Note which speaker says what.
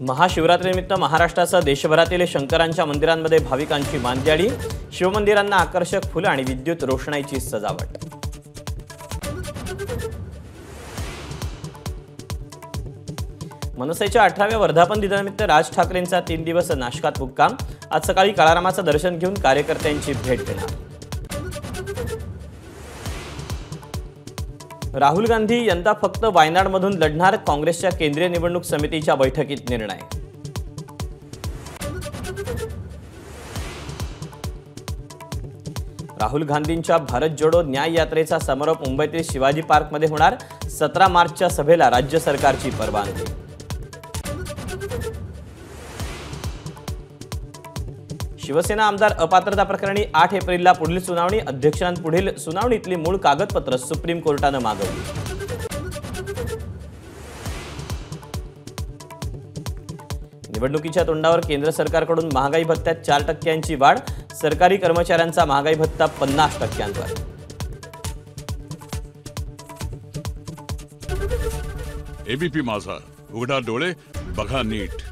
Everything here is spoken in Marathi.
Speaker 1: महाशिवरात्रीनिमित्त महाराष्ट्रासह देशभरातील शंकरांच्या मंदिरांमध्ये भाविकांची मांदियाळी, शिवमंदिरांना आकर्षक फुलं आणि विद्युत रोषणाईची सजावट। मनसेच्या 18व्या वर्धापन दिनानिमित्त राज ठाकरेंचा 3 दिवस नाशकात मुक्काम, आज सकाळी काळारामाचं दर्शन घेऊन कार्यकर्त्यांची भेट घेणार। राहुल गांधी यंदा फक्त वायनाडमधून लढणार, काँग्रेसच्या केंद्रीय निवडणूक समितीच्या बैठकीत निर्णय। राहुल गांधींच्या भारत जोडो न्याय यात्रेचा समारोप मुंबईतील शिवाजी पार्कमध्ये होणार, 17 मार्चच्या सभेला राज्य सरकारची परवानगी। शिवसेना आमदार अपात्रता प्रकरणी 8 एप्रिलला पुढील सुनावणी, अध्यक्षांपुढील सुनावणीतली मूळ कागदपत्र सुप्रीम कोर्टाने मागवली। निवडणुकीच्या तोंडावर केंद्र सरकारकडून महागाई भत्त्यात 4% वाढ, सरकारी कर्मचाऱ्यांचा महागाई भत्ता 50%वर।
Speaker 2: एबीपी माझा, उघडा डोळे बघा नीट।